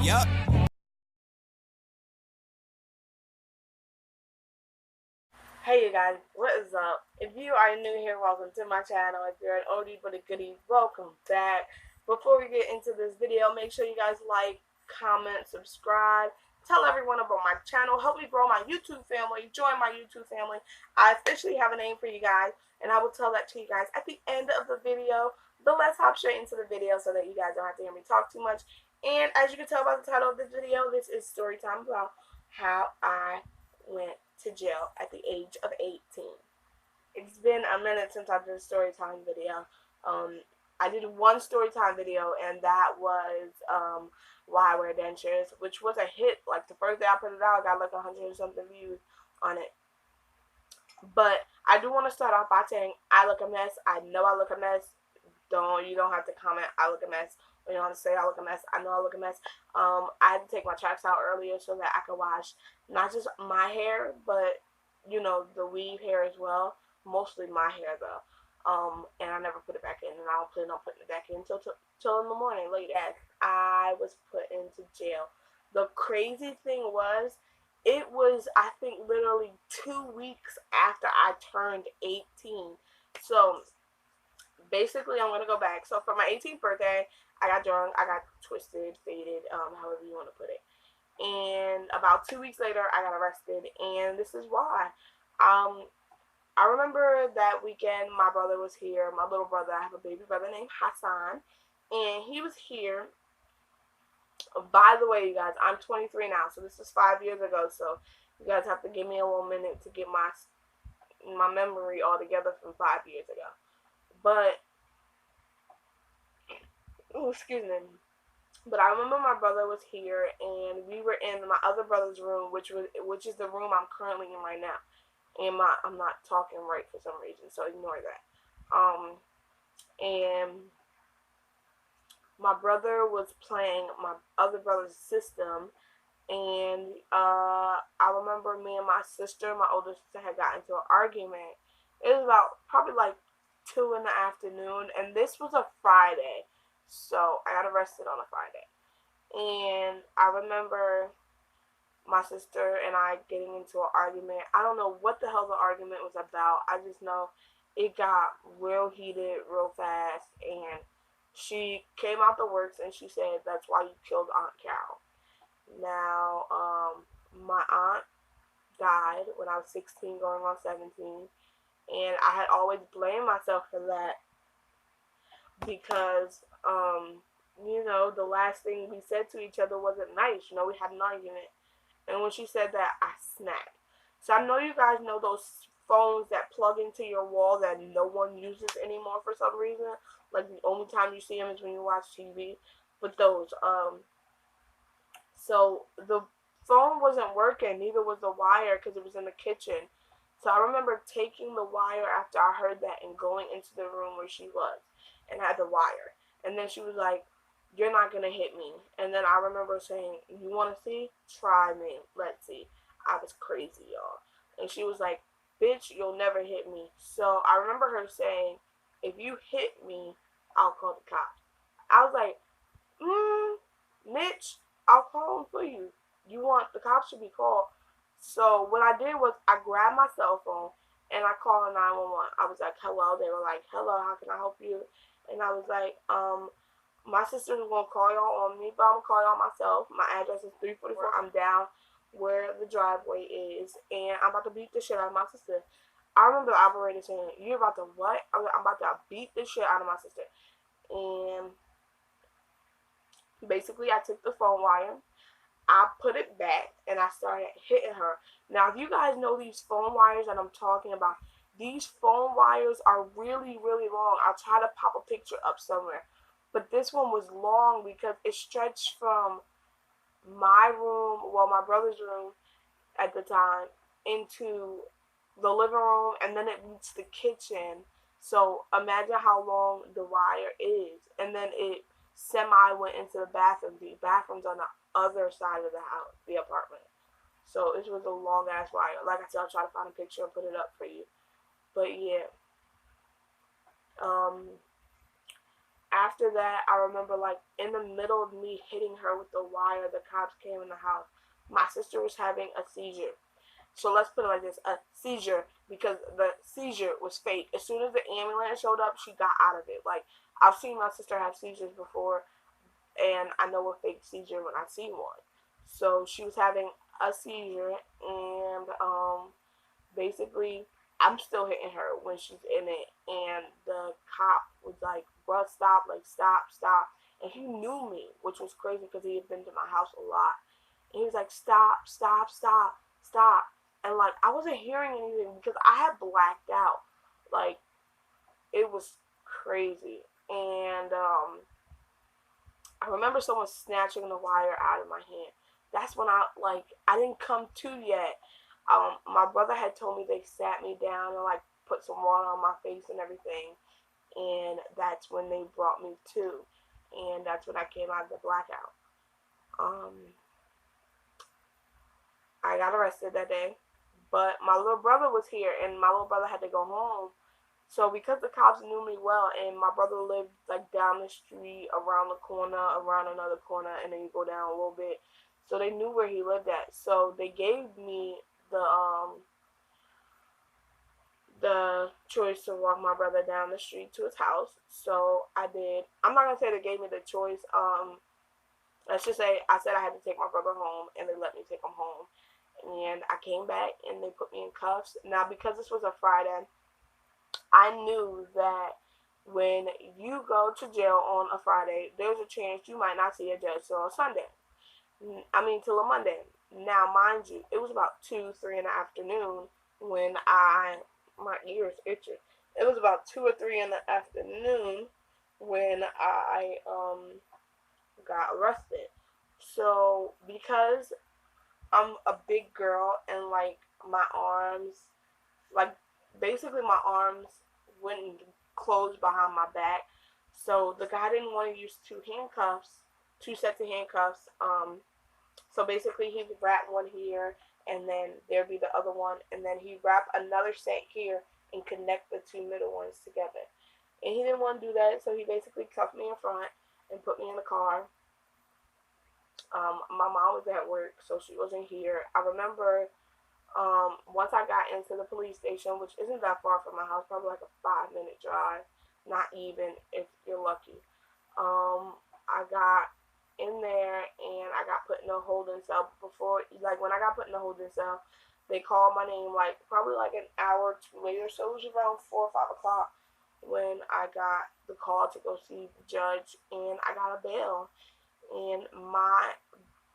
Yup. Hey you guys, what is up? If you are new here, welcome to my channel. If you're an oldie but a goodie, welcome back. Before we get into this video, make sure you guys like, comment, subscribe, tell everyone about my channel, help me grow my YouTube family, join my YouTube family. I officially have a name for you guys, and I will tell that to you guys at the end of the video. But let's hop straight into the video so that you guys don't have to hear me talk too much. And as you can tell by the title of this video, this is story time about how I went to jail at the age of 18. It's been a minute since I did a story time video. I did one story time video, and that was Why I Wear Dentures, which was a hit. Like the first day I put it out, I got like 100 and something views on it. But I do want to start off by saying I look a mess. I know I look a mess. You don't have to comment I look a mess. You don't have to say I look a mess. I know I look a mess. I had to take my tracks out earlier so that I could wash not just my hair, but you know, the weave hair as well. Mostly my hair though. And I never put it back in, and I don't plan on putting it back in till in the morning late. As I was put into jail. The crazy thing was, it was, I think, literally 2 weeks after I turned 18. So basically, I'm gonna go back. So for my 18th birthday, I got drunk, I got twisted, faded, however you want to put it. And about 2 weeks later, I got arrested, and this is why. I remember that weekend, my brother was here. My little brother, I have a baby brother named Hassan, and he was here. By the way, you guys, I'm 23 now, so this is 5 years ago. So you guys have to give me a little minute to get my memory all together from 5 years ago. But excuse me. But I remember my brother was here, and we were in my other brother's room, which is the room I'm currently in right now. And I'm not talking right for some reason, so ignore that. And my brother was playing my other brother's system, and I remember me and my sister, my older sister, had gotten into an argument. It was about probably like 2 in the afternoon, and this was a Friday, so I got arrested on a Friday. And I remember my sister and I getting into an argument. I don't know what the hell the argument was about. I just know it got real heated real fast, and she came out the works and she said, "That's why you killed Aunt Carol." Now, my aunt died when I was 16 going on 17, and I had always blamed myself for that because, you know, the last thing we said to each other wasn't nice. You know, we had an argument. And when she said that, I snapped. So I know you guys know those phones that plug into your wall that no one uses anymore for some reason. Like the only time you see them is when you watch TV. But those, so the phone wasn't working, neither was the wire because it was in the kitchen. So I remember taking the wire after I heard that and going into the room where she was and had the wire. And then she was like, "You're not going to hit me." And then I remember saying, "You want to see? Try me. Let's see." I was crazy, y'all. And she was like, "Bitch, you'll never hit me." So I remember her saying, "If you hit me, I'll call the cops." I was like, Mitch, I'll call them for you. You want the cops to be called. So what I did was I grabbed my cell phone and I called 911. I was like, "Hello." They were like, "Hello, how can I help you?" And I was like, my sister's gonna call y'all on me, but I'm gonna call y'all myself. My address is 344. I'm down where the driveway is, and I'm about to beat the shit out of my sister. I remember the operator saying, "You're about to what?" I was like, "I'm about to beat the shit out of my sister." And basically, I took the phone wire, I put it back, and I started hitting her. Now, if you guys know these phone wires that I'm talking about, these phone wires are really, really long. I'll try to pop a picture up somewhere. But this one was long because it stretched from my room, well, my brother's room at the time, into the living room, and then it reached the kitchen. So imagine how long the wire is. And then it semi went into the bathroom. The bathroom's on the other side of the house, the apartment. So it was a long ass wire. Like I said, I'll try to find a picture and put it up for you. But yeah, um, after that, I remember, like, in the middle of me hitting her with the wire, the cops came in the house. My sister was having a seizure. So let's put it like this, a seizure, because the seizure was fake. As soon as the ambulance showed up, she got out of it. Like, I've seen my sister have seizures before, and I know a fake seizure when I see one. So she was having a seizure, and basically, I'm still hitting her when she's in it, and the cop was like, "Bruh, stop! Like, stop, stop!" And he knew me, which was crazy because he had been to my house a lot. And he was like, "Stop, stop, stop, stop!" And like, I wasn't hearing anything because I had blacked out. Like, it was crazy. And I remember someone snatching the wire out of my hand. That's when I didn't come to yet. My brother had told me they sat me down and like put some water on my face and everything, and that's when they brought me to, and that's when I came out of the blackout. I got arrested that day, but my little brother was here, and my little brother had to go home. So because the cops knew me well, and my brother lived like down the street, around the corner, around another corner, and then you go down a little bit, so they knew where he lived at. So they gave me the choice to walk my brother down the street to his house. So I did. I'm not gonna say they gave me the choice. Let's just say I said I had to take my brother home, and they let me take him home. And I came back, and they put me in cuffs. Now, because this was a Friday, I knew that when you go to jail on a Friday, there's a chance you might not see a judge till a Sunday. Till a Monday. Now, mind you, it was about 2, 3 in the afternoon when my ears itching. It was about 2 or 3 in the afternoon when I got arrested. So because I'm a big girl and like my arms, like basically my arms wouldn't close behind my back. So the guy didn't want to use two sets of handcuffs. So basically he'd wrap one here, and then there'd be the other one, and then he'd wrap another set here and connect the two middle ones together. And he didn't want to do that, so he basically cuffed me in front and put me in the car. My mom was at work, so she wasn't here. I remember once I got into the police station, which isn't that far from my house, probably like a 5-minute drive, not even if you're lucky. I got in there and I got put in a holding cell. Before, like when I got put in a holding cell, they called my name like probably like an hour or two later. So it was around 4 or 5 o'clock when I got the call to go see the judge, and I got a bail. And my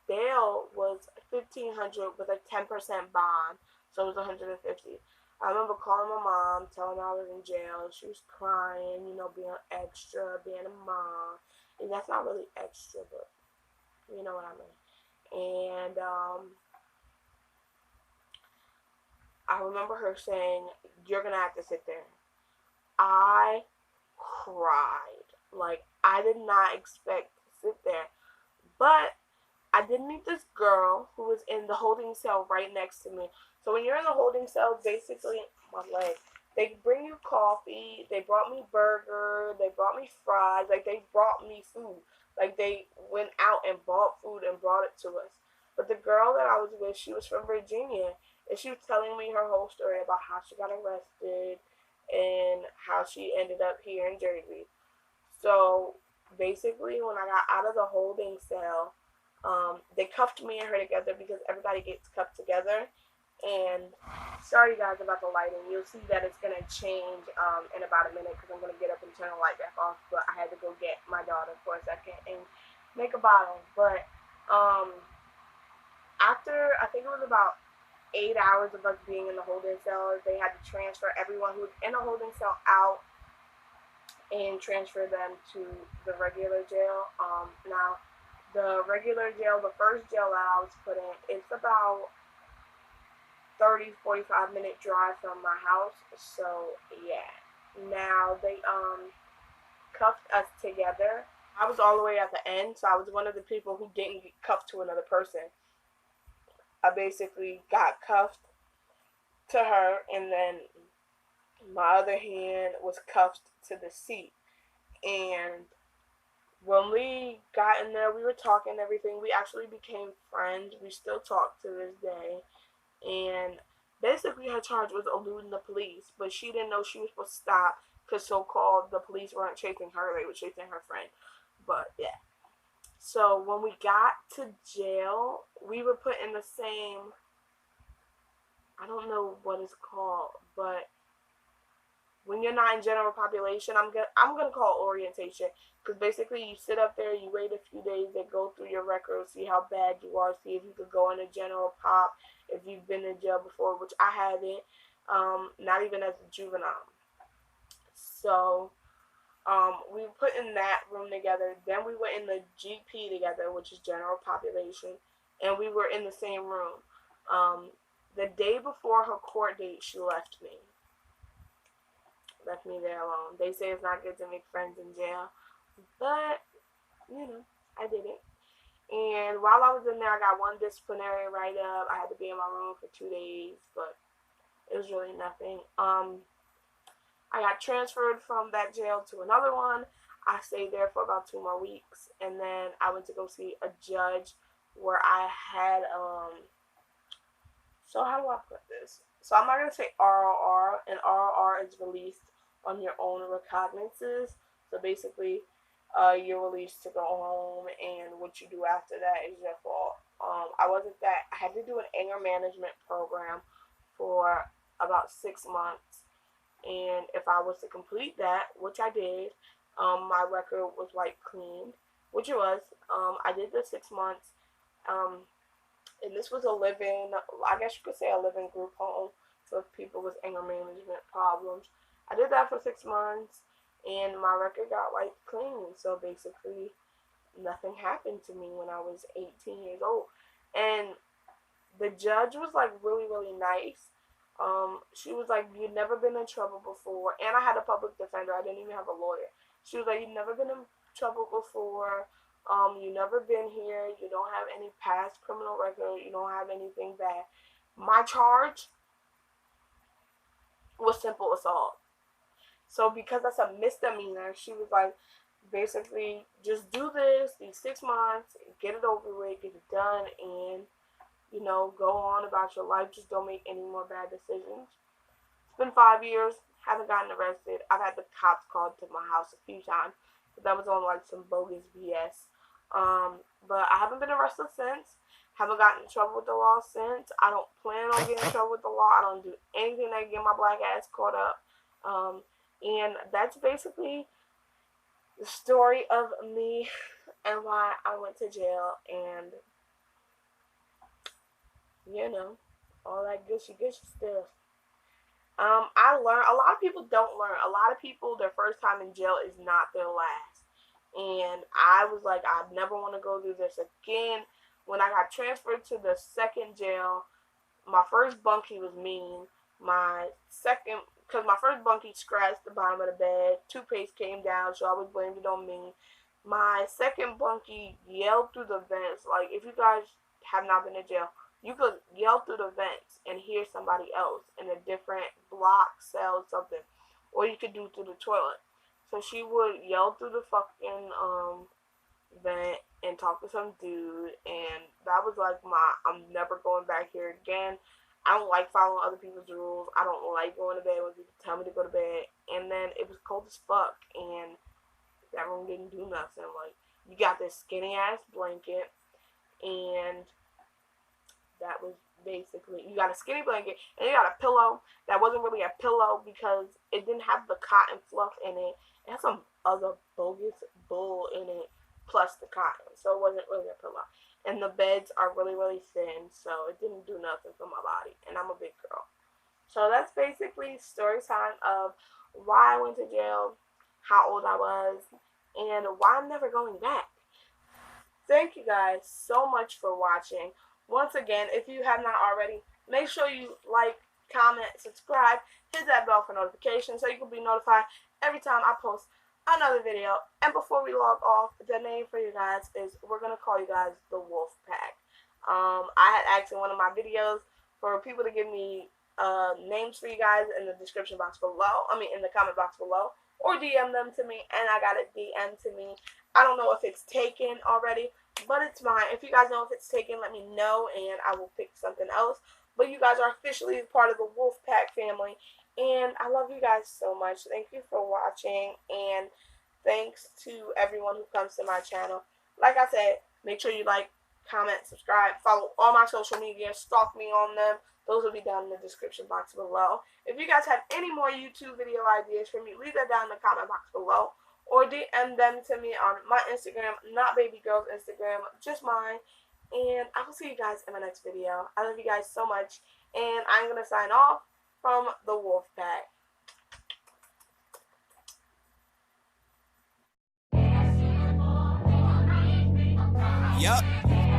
bail was $1,500 with a 10% bond, so it was $150. I remember calling my mom, telling her I was in jail. She was crying, being extra, being a mom. And that's not really extra, but you know what I mean. And I remember her saying, "You're gonna have to sit there." I cried. Like, I did not expect to sit there. But I did meet this girl who was in the holding cell right next to me. So when you're in the holding cell, basically, my leg, they bring you coffee. They brought me burger. They brought me fries. Like, they brought me food. Like, they went out and bought food and brought it to us. But the girl that I was with, she was from Virginia, and she was telling me her whole story about how she got arrested and how she ended up here in Jersey. So basically, when I got out of the holding cell, they cuffed me and her together because everybody gets cuffed together. And sorry guys about the lighting. You'll see that it's going to change in about a minute because I'm going to get up and turn the light back off. But I had to go get my daughter for a second and make a bottle. But after, I think it was about 8 hours of us being in the holding cell, they had to transfer everyone who was in the holding cell out and transfer them to the regular jail. Now, the regular jail, the first jail that I was put in, it's about 30-45 minute drive from my house. So yeah. Now they cuffed us together. I was all the way at the end, so I was one of the people who didn't get cuffed to another person. I basically got cuffed to her, and then my other hand was cuffed to the seat. And when we got in there, we were talking and everything. We actually became friends. We still talk to this day. And basically, her charge was eluding the police, but she didn't know she was supposed to stop because so-called the police weren't chasing her; they were chasing her friend. But yeah. So when we got to jail, we were put in the same. I don't know what it's called, but when you're not in general population, I'm gonna call orientation because basically you sit up there, you wait a few days, they go through your records, see how bad you are, see if you could go in a general pop, if you've been in jail before, which I haven't, not even as a juvenile. So we put in that room together. Then we went in the GP together, which is general population, and we were in the same room. Um, the day before her court date, she left me there alone. They say it's not good to make friends in jail, but you know, I did it. And while I was in there, I got one disciplinary write up. I had to be in my room for 2 days, but it was really nothing. I got transferred from that jail to another one. I stayed there for about 2 more weeks, and then I went to go see a judge where I had So how do I put this? So I'm not gonna say RRR, and RRR is released on your own recognizances. So basically, you're released to go home, and what you do after that is your fault. I wasn't that. I had to do an anger management program for about 6 months, and if I was to complete that, which I did, my record was like clean, which it was. I did the 6 months. Um, and this was a living, I guess you could say a living group home for people with anger management problems. I did that for 6 months, and my record got wiped clean. So basically, nothing happened to me when I was 18 years old. And the judge was like really, really nice. She was like, "You've never been in trouble before," and I had a public defender. I didn't even have a lawyer. She was like, "You've never been in trouble before. You never been here. You don't have any past criminal record. You don't have anything bad." My charge was simple assault. So because that's a misdemeanor, she was like, basically, just do this these 6 months, get it over with, get it done, and go on about your life. Just don't make any more bad decisions. It's been 5 years. Haven't gotten arrested. I've had the cops called to my house a few times, but that was on like some bogus BS. But I haven't been arrested since. Haven't gotten in trouble with the law since. I don't plan on getting in trouble with the law. I don't do anything that can get my black ass caught up. And that's basically the story of me and why I went to jail, and all that gushy stuff. I learned a lot of people don't learn. A lot of people, their first time in jail is not their last. And I was like, I never want to go through this again. When I got transferred to the second jail, my first bunkie was mean. Because my first bunkie scratched the bottom of the bed. Toothpaste came down, so I always blamed it on me. My second bunkie yelled through the vents. Like, if you guys have not been to jail, you could yell through the vents and hear somebody else in a different block, cell, something. Or you could do through the toilet. So she would yell through the fucking vent and talk to some dude, and that was like I'm never going back here again. I don't like following other people's rules. I don't like going to bed when people tell me to go to bed. And then it was cold as fuck, and that room didn't do nothing. Like, you got this skinny ass blanket, and that was basically, you got a skinny blanket, and you got a pillow that wasn't really a pillow because it didn't have the cotton fluff in it. It had some other bogus bull in it plus the cotton, so it wasn't really a pillow. And the beds are really, really thin, so it didn't do nothing for my body, and I'm a big girl. So that's basically story time of why I went to jail, how old I was, and why I'm never going back. Thank you guys so much for watching. Once again, if you have not already, make sure you like, comment, subscribe, hit that bell for notifications so you can be notified every time I post another video. And before we log off, the name for you guys is, we're going to call you guys the Wolf Pack. I had asked in one of my videos for people to give me names for you guys in the description box below. In the comment box below. Or DM them to me, and I got it DM to me. I don't know if it's taken already, but it's mine. If you guys know if it's taken, let me know, and I will pick something else. But you guys are officially part of the Wolfpack family, and I love you guys so much. Thank you for watching, and thanks to everyone who comes to my channel. Like I said, make sure you like, comment, subscribe, follow all my social media, stalk me on them. Those will be down in the description box below. If you guys have any more YouTube video ideas for me, leave that down in the comment box below. Or DM them to me on my Instagram, not baby girl's Instagram, just mine. And I will see you guys in my next video. I love you guys so much. And I'm going to sign off from the Wolfpack. Yup.